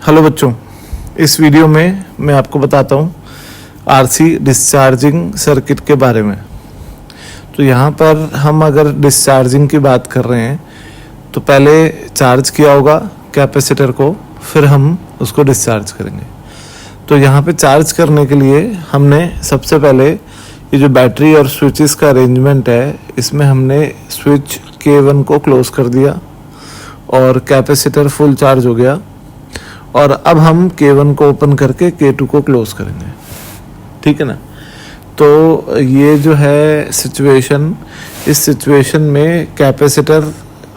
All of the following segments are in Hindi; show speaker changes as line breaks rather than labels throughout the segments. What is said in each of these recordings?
हेलो बच्चों, इस वीडियो में मैं आपको बताता हूँ आरसी डिस्चार्जिंग सर्किट के बारे में। तो यहाँ पर हम अगर डिस्चार्जिंग की बात कर रहे हैं तो पहले चार्ज किया होगा कैपेसिटर को, फिर हम उसको डिस्चार्ज करेंगे। तो यहाँ पे चार्ज करने के लिए हमने सबसे पहले ये जो बैटरी और स्विचेस का अरेंजमेंट है, इसमें हमने स्विच K1 को क्लोज कर दिया और कैपेसिटर फुल चार्ज हो गया। और अब हम K1 को ओपन करके K2 को क्लोज करेंगे, ठीक है ना। तो ये जो है सिचुएशन, इस सिचुएशन में कैपेसिटर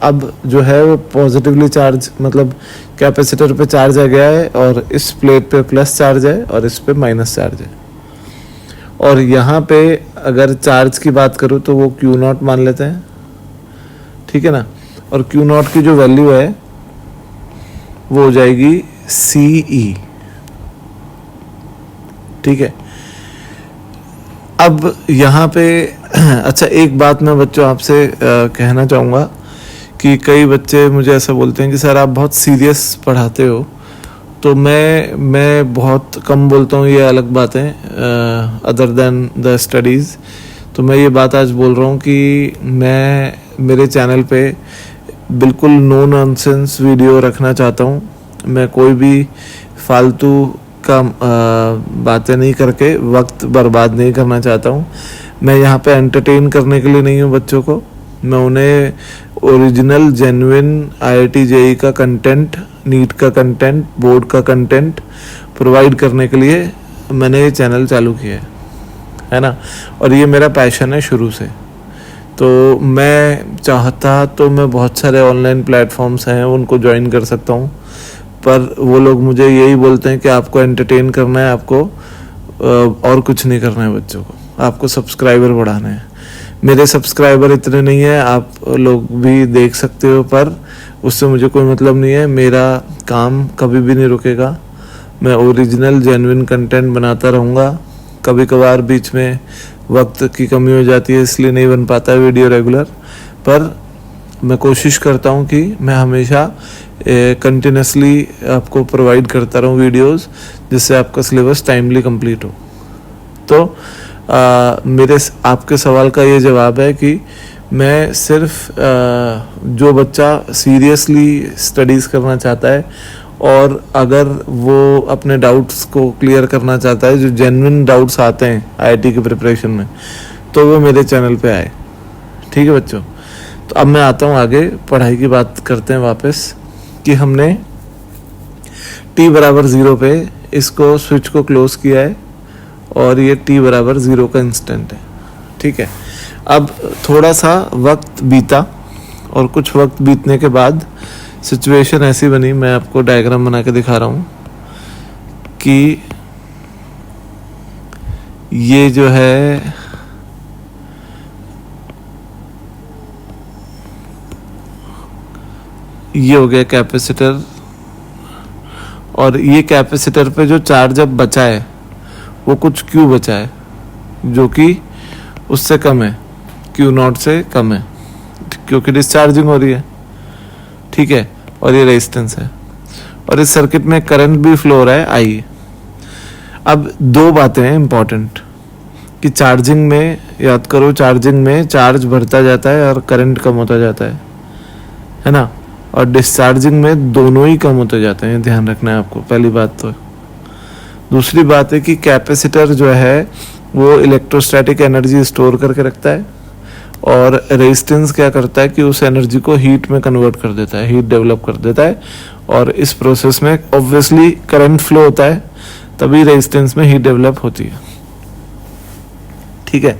अब जो है वो पॉजिटिवली चार्ज, मतलब कैपेसिटर पे चार्ज आ गया है और इस प्लेट पे प्लस चार्ज है और इस पे माइनस चार्ज है। और यहाँ पे अगर चार्ज की बात करूँ तो वो Q0 मान लेते हैं, ठीक है ना। और Q0 की जो वैल्यू है वो हो जाएगी CE, ठीक है। अब यहाँ पे अच्छा, एक बात मैं बच्चों आपसे कहना चाहूँगा कि कई बच्चे मुझे ऐसा बोलते हैं कि सर आप बहुत सीरियस पढ़ाते हो। तो मैं बहुत कम बोलता हूँ, ये अलग बात है, अदर देन द स्टडीज़। तो मैं ये बात आज बोल रहा हूँ कि मैं मेरे चैनल पे बिल्कुल नो नॉनसेंस वीडियो रखना चाहता हूँ। मैं कोई भी फालतू का बातें नहीं करके वक्त बर्बाद नहीं करना चाहता हूँ। मैं यहाँ पे एंटरटेन करने के लिए नहीं हूँ बच्चों को। मैं उन्हें ओरिजिनल जेन्युइन IIT JEE का कंटेंट, नीट का कंटेंट, बोर्ड का कंटेंट प्रोवाइड करने के लिए मैंने ये चैनल चालू किया है ना। और ये मेरा पैशन है शुरू से। तो मैं चाहता तो मैं बहुत सारे ऑनलाइन प्लेटफॉर्म्स हैं उनको ज्वाइन कर सकता हूँ, पर वो लोग मुझे यही बोलते हैं कि आपको एंटरटेन करना है, आपको और कुछ नहीं करना है बच्चों को, आपको सब्सक्राइबर बढ़ाना है। मेरे सब्सक्राइबर इतने नहीं है, आप लोग भी देख सकते हो, पर उससे मुझे कोई मतलब नहीं है। मेरा काम कभी भी नहीं रुकेगा। मैं ओरिजिनल जेन्युइन कंटेंट बनाता रहूँगा। कभी कभार बीच में वक्त की कमी हो जाती है, इसलिए नहीं बन पाता वीडियो रेगुलर, पर मैं कोशिश करता हूँ कि मैं हमेशा कंटिन्यूसली आपको प्रोवाइड करता रहूँ वीडियोस, जिससे आपका सिलेबस टाइमली कंप्लीट हो। तो मेरे आपके सवाल का ये जवाब है कि मैं सिर्फ जो बच्चा सीरियसली स्टडीज़ करना चाहता है और अगर वो अपने डाउट्स को क्लियर करना चाहता है, जो जेन्युइन डाउट्स आते हैं IIT की प्रिपरेशन में, तो वो मेरे चैनल पे आए, ठीक है बच्चों। तो अब मैं आता हूँ आगे, पढ़ाई की बात करते हैं वापस, कि हमने t बराबर 0 पे इसको स्विच को क्लोज किया है और ये t बराबर 0 का इंस्टेंट है, ठीक है। अब थोड़ा सा वक्त बीता और कुछ वक्त बीतने के बाद सिचुएशन ऐसी बनी, मैं आपको डायग्राम बना के दिखा रहा हूँ कि ये जो है ये हो गया कैपेसिटर, और ये कैपेसिटर पे जो चार्ज अब बचा है वो कुछ Q बचा है जो कि उससे कम है, Q0 से कम है, क्योंकि डिस्चार्जिंग हो रही है, ठीक है। और ये रेजिस्टेंस है और इस सर्किट में करंट भी फ्लो हो रहा है I। अब दो बातें हैं इम्पॉर्टेंट कि चार्जिंग में, याद करो, चार्जिंग में चार्ज बढ़ता जाता है और करंट कम होता जाता है ना। और डिस्चार्जिंग में दोनों ही कम होते जाते हैं, ध्यान रखना है आपको, पहली बात तो। दूसरी बात है कि कैपेसिटर जो है वो इलेक्ट्रोस्टैटिक एनर्जी स्टोर करके रखता है और रेजिस्टेंस क्या करता है कि उस एनर्जी को हीट में कन्वर्ट कर देता है, हीट डेवलप कर देता है। और इस प्रोसेस में ऑब्वियसली करंट फ्लो होता है, तभी रेजिस्टेंस में हीट डेवलप होती है, ठीक है।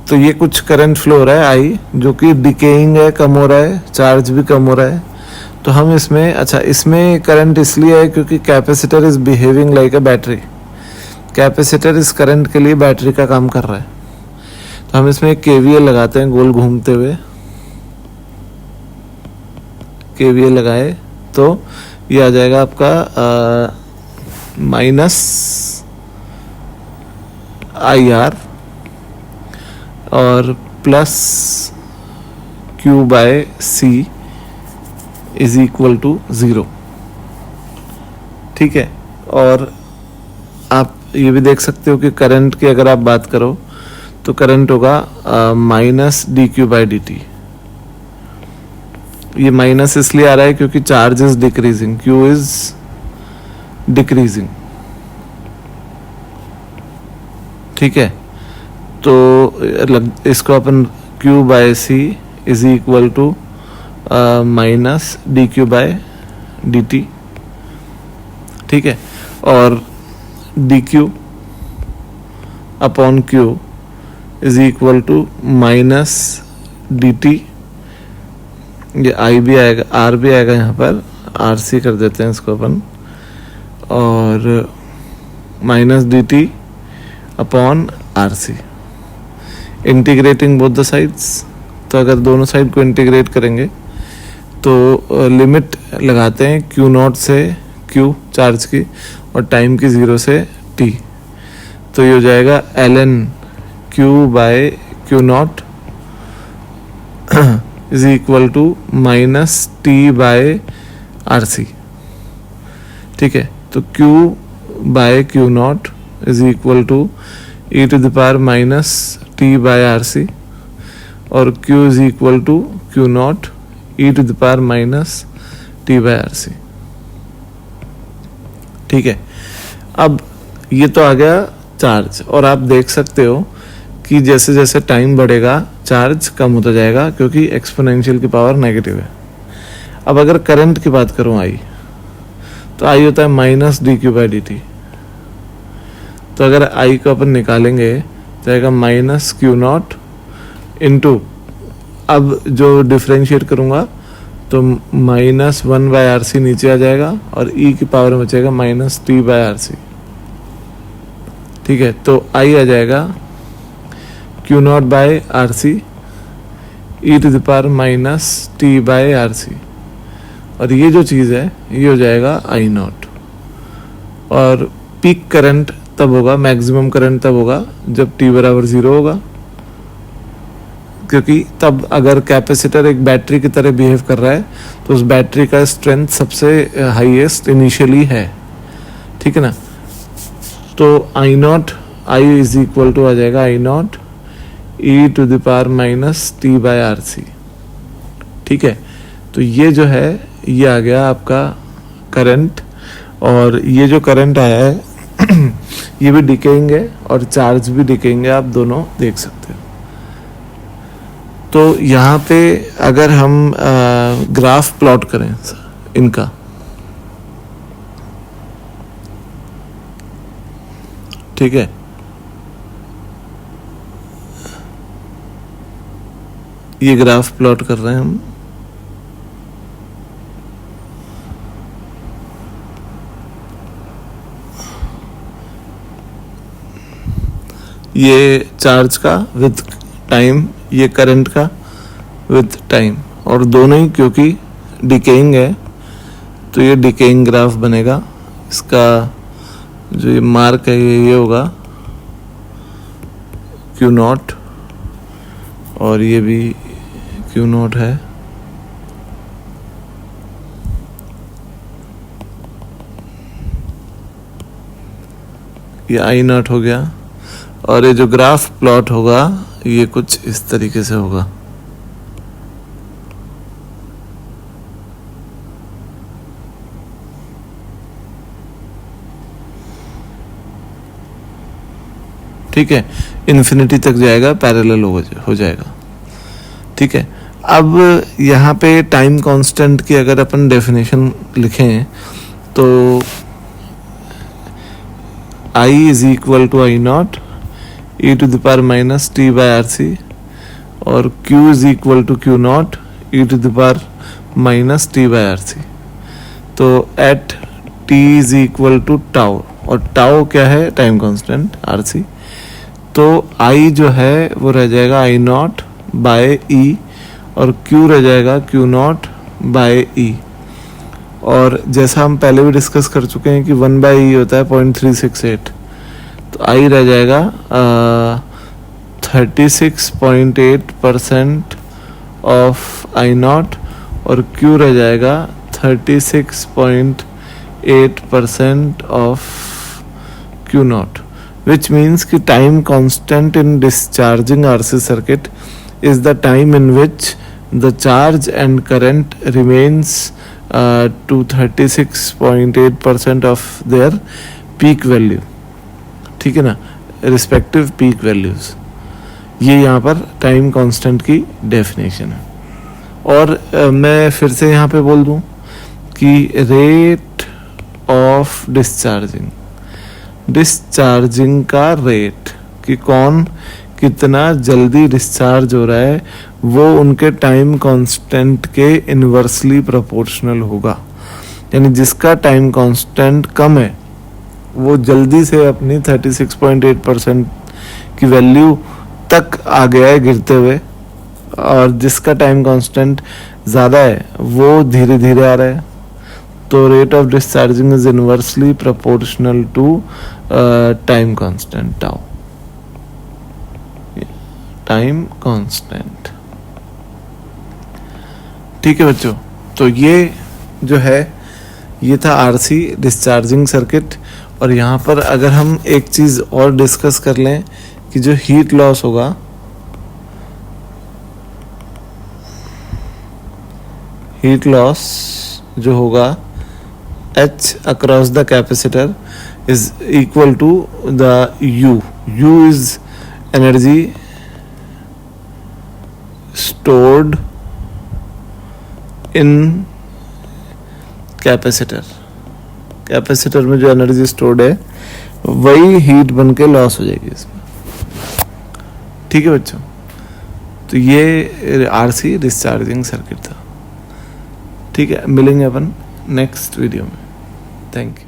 तो ये कुछ करंट फ्लो हो रहा है I, जो कि डिकेइंग है, कम हो रहा है, चार्ज भी कम हो रहा है। तो हम इसमें, अच्छा, इसमें करंट इसलिए है क्योंकि capacitor is behaving like a battery. Capacitor इस करंट के लिए बैटरी का काम कर रहा है। तो हम इसमें एक KVL लगाते हैं, गोल घूमते हुए KVL लगाए तो ये आ जाएगा आपका माइनस IR और plus Q/C is equal to 0। ठीक है। और आप ये भी देख सकते हो कि करंट की अगर आप बात करो तो करंट होगा minus D Q by D T. ये माइनस इसलिए आ रहा है क्योंकि charge is decreasing, Q is decreasing, ठीक है। तो इसको अपन Q by C is equal to minus D Q by D T, ठीक है। और D Q upon Q is equal to minus D T, ये आई भी आएगा, आर भी आएगा, यहाँ पर आर सी कर देते हैं इसको अपन, और minus D T upon R C, integrating both the sides. तो अगर दोनों साइड को इंटीग्रेट करेंगे तो लिमिट लगाते हैं क्यू नॉट से क्यू चार्ज की और टाइम की 0 से टी, तो ये हो जाएगा L N Q by Q naught is equal to minus T by R C, ठीक है। तो Q by Q naught is equal to E to the power minus T by R C, और Q is equal to Q naught E to the power minus T by R C, ठीक है। अब ये तो आ गया चार्ज, और आप देख सकते हो कि जैसे जैसे टाइम बढ़ेगा चार्ज कम होता जाएगा क्योंकि एक्सपोनेंशियल की पावर नेगेटिव है। अब अगर करंट की बात करूं आई, तो आई होता है minus D Q by D T. तो अगर आई को अपन निकालेंगे तो आएगा माइनस क्यू नॉट इंटू, अब जो डिफ्रेंशिएट करूंगा तो माइनस 1 बाय आर सी नीचे आ जाएगा और ई की पावर में बचेगा minus T by R C, ठीक है। तो आई आ जाएगा Q nought by R C E to the power minus T by R C, और ये जो चीज़ है ये हो जाएगा आई नॉट। और पीक करंट तब होगा, मैक्सिमम करंट तब होगा जब टी बराबर 0 होगा, क्योंकि तब अगर कैपेसिटर एक बैटरी की तरह बिहेव कर रहा है तो उस बैटरी का स्ट्रेंथ सबसे हाईएस्ट इनिशियली है, ठीक है ना। तो I naught, I is equal to आ जाएगा I naught E to the power minus T by R C, ठीक है। तो ये जो है ये आ गया आपका करंट, और ये जो करंट आया है ये भी डिकेइंग है और चार्ज भी डिकेइंग है, आप दोनों देख सकते हो। तो यहाँ पे अगर हम ग्राफ प्लॉट करें इनका, ठीक है, ये ग्राफ प्लॉट कर रहे हैं हम। ये चार्ज का विद टाइम, ये करंट का विद टाइम, और दोनों ही क्योंकि डिकेइंग है तो ये डिकेइंग ग्राफ बनेगा। इसका जो ये मार्क है ये होगा क्यू नॉट, और ये भी क्यू नॉट है, ये आई नॉट हो गया, और ये जो ग्राफ प्लॉट होगा ये कुछ इस तरीके से होगा। ठीक है, इन्फिनिटी तक जाएगा, पैरेलल हो जाएगा, ठीक है। अब यहाँ पे टाइम कांस्टेंट की अगर अपन डेफिनेशन लिखें तो I is equal to I naught E to the power minus T by R C, और Q is equal to Q naught E to the power minus T by R C. तो at T is equal to tau, और टाउ क्या है, टाइम कांस्टेंट आर सी। तो I जो है वो रह जाएगा आई नॉट बाय ई, और Q रह जाएगा क्यू नॉट बाय ई। और जैसा हम पहले भी डिस्कस कर चुके हैं कि 1 बाई ई होता है 0.368, तो आई रह जाएगा 36.8% ऑफ आई नॉट, और क्यू रह जाएगा 36.8 8% of Q naught, which means कि time constant in discharging RC circuit is the time in which the charge and current remains to 36.8% of their peak value. ठीक है ना, respective peak values. ये यहाँ पर टाइम कांस्टेंट की डेफिनेशन है. और मैं फिर से यहाँ पे बोल दूँ कि रेट ऑफ डिस्चार्जिंग का रेट, कि कौन कितना जल्दी डिस्चार्ज हो रहा है, वो उनके टाइम कांस्टेंट के इन्वर्सली प्रोपोर्शनल होगा. यानी जिसका टाइम कांस्टेंट कम है वो जल्दी से अपनी 36.8% की वैल्यू तक आ गया है गिरते हुए, और जिसका टाइम कांस्टेंट ज़्यादा है वो धीरे धीरे आ रहा है. तो rate of discharging is inversely proportional to time constant tau. Time constant. ठीक है बच्चों, तो ये जो है ये था आरसी डिस्चार्जिंग सर्किट. और यहाँ पर अगर हम एक चीज़ और डिस्कस कर लें कि जो हीट लॉस होगा, हीट लॉस जो होगा H across the capacitor is equal to the U. U is energy stored in capacitor. Capacitor में जो एनर्जी स्टोर्ड है वही हीट बन के लॉस हो जाएगी इसमें. ठीक है बच्चों, तो ये आरसी डिस्चार्जिंग सर्किट था. ठीक है, मिलेंगे अपन नेक्स्ट वीडियो में. Thank you.